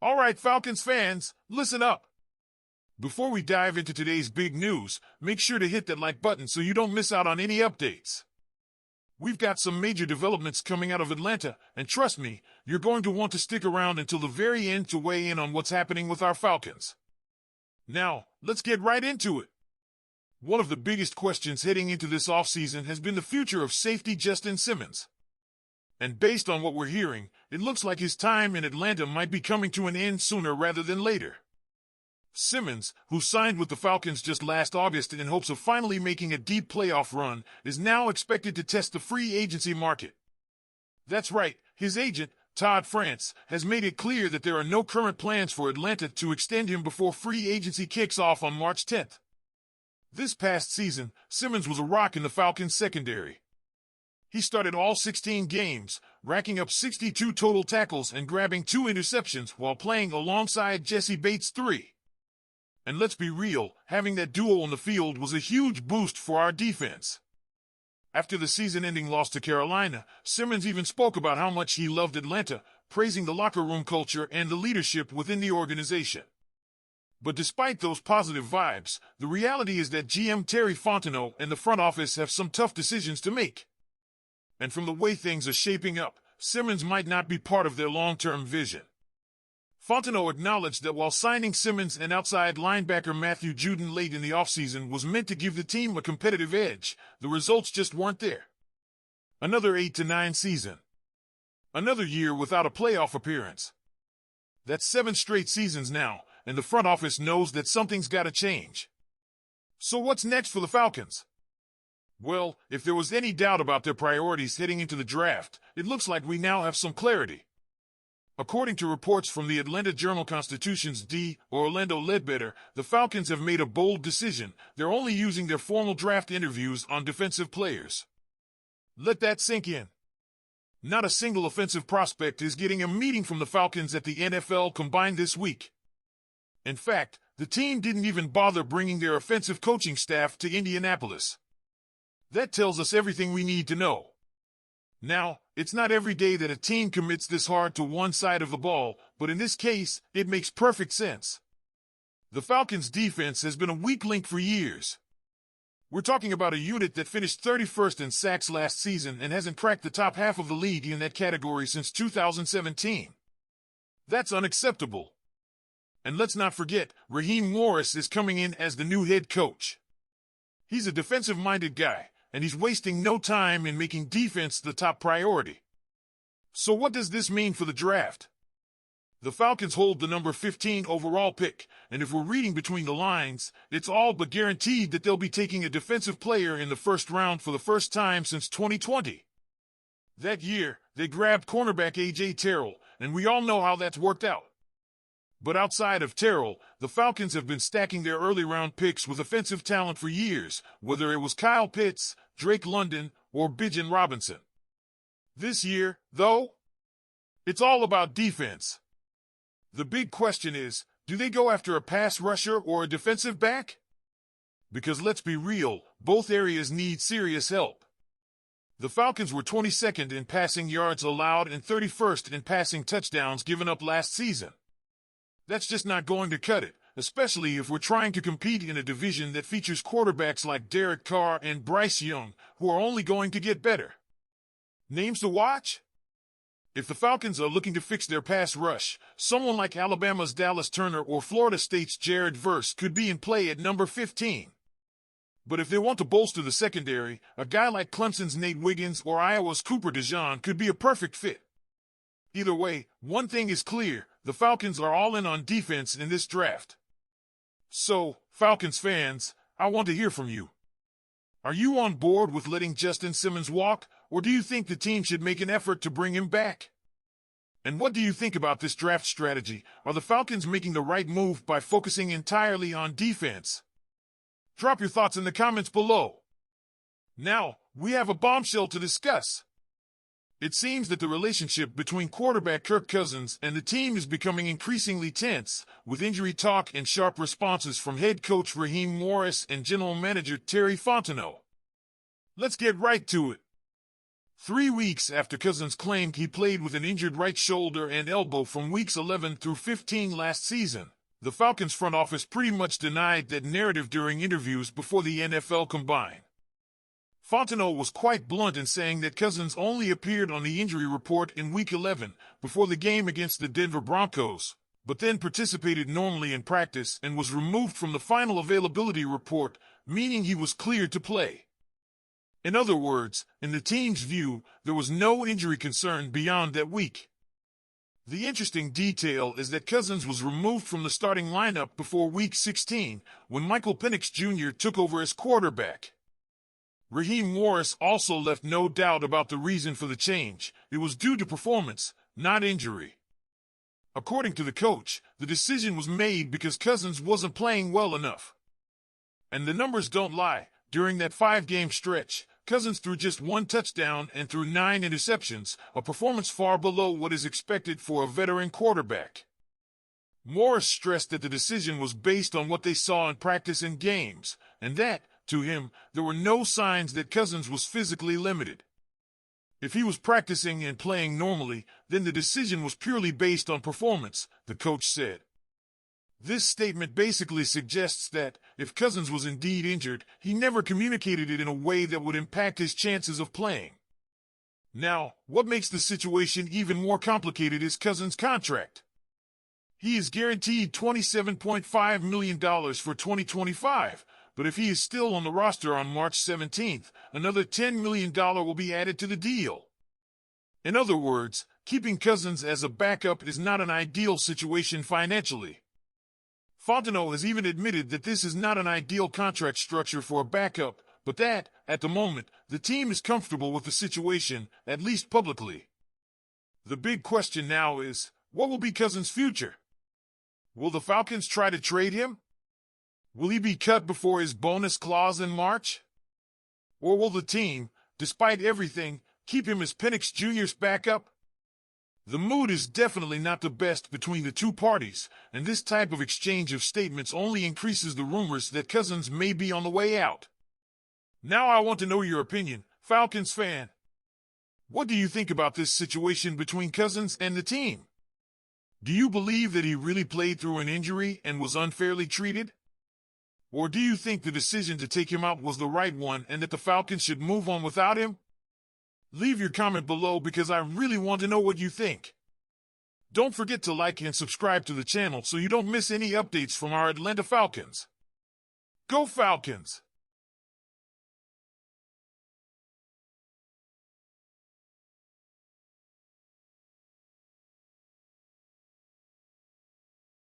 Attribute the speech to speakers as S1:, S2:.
S1: All right, Falcons fans, listen up. Before we dive into today's big news, make sure to hit that like button so you don't miss out on any updates. We've got some major developments coming out of Atlanta, and trust me, you're going to want to stick around until the very end to weigh in on what's happening with our Falcons. Now, let's get right into it. One of the biggest questions heading into this offseason has been the future of safety Justin Simmons. And based on what we're hearing, it looks like his time in Atlanta might be coming to an end sooner rather than later. Simmons, who signed with the Falcons just last August in hopes of finally making a deep playoff run, is now expected to test the free agency market. That's right, his agent, Todd France, has made it clear that there are no current plans for Atlanta to extend him before free agency kicks off on March 10th. This past season, Simmons was a rock in the Falcons' secondary. He started all 16 games, racking up 62 total tackles and grabbing 2 interceptions while playing alongside Jessie Bates III. And let's be real, having that duo on the field was a huge boost for our defense. After the season-ending loss to Carolina, Simmons even spoke about how much he loved Atlanta, praising the locker room culture and the leadership within the organization. But despite those positive vibes, the reality is that GM Terry Fontenot and the front office have some tough decisions to make. And from the way things are shaping up, Simmons might not be part of their long-term vision. Fontenot acknowledged that while signing Simmons and outside linebacker Matthew Judon late in the offseason was meant to give the team a competitive edge, the results just weren't there. Another 8-9 season. Another year without a playoff appearance. That's 7 straight seasons now, and the front office knows that something's got to change. So what's next for the Falcons? Well, if there was any doubt about their priorities heading into the draft, it looks like we now have some clarity. According to reports from the Atlanta Journal-Constitution's Orlando Ledbetter, the Falcons have made a bold decision. They're only using their formal draft interviews on defensive players. Let that sink in. Not a single offensive prospect is getting a meeting from the Falcons at the NFL Combine this week. In fact, the team didn't even bother bringing their offensive coaching staff to Indianapolis. That tells us everything we need to know. Now, it's not every day that a team commits this hard to one side of the ball, but in this case, it makes perfect sense. The Falcons' defense has been a weak link for years. We're talking about a unit that finished 31st in sacks last season and hasn't cracked the top half of the league in that category since 2017. That's unacceptable. And let's not forget, Raheem Morris is coming in as the new head coach. He's a defensive-minded guy, and he's wasting no time in making defense the top priority. So what does this mean for the draft? The Falcons hold the number 15 overall pick, and if we're reading between the lines, it's all but guaranteed that they'll be taking a defensive player in the first round for the first time since 2020. That year, they grabbed cornerback A.J. Terrell, and we all know how that's worked out. But outside of Terrell, the Falcons have been stacking their early-round picks with offensive talent for years, whether it was Kyle Pitts, Drake London, or Bijan Robinson. This year, though, it's all about defense. The big question is, do they go after a pass rusher or a defensive back? Because let's be real, both areas need serious help. The Falcons were 22nd in passing yards allowed and 31st in passing touchdowns given up last season. That's just not going to cut it, especially if we're trying to compete in a division that features quarterbacks like Derek Carr and Bryce Young, who are only going to get better. Names to watch? If the Falcons are looking to fix their pass rush, someone like Alabama's Dallas Turner or Florida State's Jared Verse could be in play at number 15. But if they want to bolster the secondary, a guy like Clemson's Nate Wiggins or Iowa's Cooper DeJean could be a perfect fit. Either way, one thing is clear, the Falcons are all in on defense in this draft. So, Falcons fans, I want to hear from you. Are you on board with letting Justin Simmons walk, or do you think the team should make an effort to bring him back? And what do you think about this draft strategy? Are the Falcons making the right move by focusing entirely on defense? Drop your thoughts in the comments below. Now, we have a bombshell to discuss. It seems that the relationship between quarterback Kirk Cousins and the team is becoming increasingly tense, with injury talk and sharp responses from head coach Raheem Morris and general manager Terry Fontenot. Let's get right to it. 3 weeks after Cousins claimed he played with an injured right shoulder and elbow from weeks 11 through 15 last season, the Falcons front office pretty much denied that narrative during interviews before the NFL Combine. Fontenot was quite blunt in saying that Cousins only appeared on the injury report in Week 11 before the game against the Denver Broncos, but then participated normally in practice and was removed from the final availability report, meaning he was cleared to play. In other words, in the team's view, there was no injury concern beyond that week. The interesting detail is that Cousins was removed from the starting lineup before Week 16, when Michael Penix Jr. took over as quarterback. Raheem Morris also left no doubt about the reason for the change. It was due to performance, not injury. According to the coach, the decision was made because Cousins wasn't playing well enough. And the numbers don't lie. During that 5-game stretch, Cousins threw just 1 touchdown and threw 9 interceptions, a performance far below what is expected for a veteran quarterback. Morris stressed that the decision was based on what they saw in practice and games, and that, to him, there were no signs that Cousins was physically limited. If he was practicing and playing normally, then the decision was purely based on performance, the coach said. This statement basically suggests that, if Cousins was indeed injured, he never communicated it in a way that would impact his chances of playing. Now, what makes the situation even more complicated is Cousins' contract. He is guaranteed $27.5 million for 2025, but if he is still on the roster on March 17th, another $10 million will be added to the deal. In other words, keeping Cousins as a backup is not an ideal situation financially. Fontenot has even admitted that this is not an ideal contract structure for a backup, but that, at the moment, the team is comfortable with the situation, at least publicly. The big question now is, what will be Cousins' future? Will the Falcons try to trade him? Will he be cut before his bonus clause in March? Or will the team, despite everything, keep him as Penix Jr.'s backup? The mood is definitely not the best between the two parties, and this type of exchange of statements only increases the rumors that Cousins may be on the way out. Now I want to know your opinion, Falcons fan. What do you think about this situation between Cousins and the team? Do you believe that he really played through an injury and was unfairly treated? Or do you think the decision to take him out was the right one and that the Falcons should move on without him? Leave your comment below because I really want to know what you think. Don't forget to like and subscribe to the channel so you don't miss any updates from our Atlanta Falcons. Go Falcons!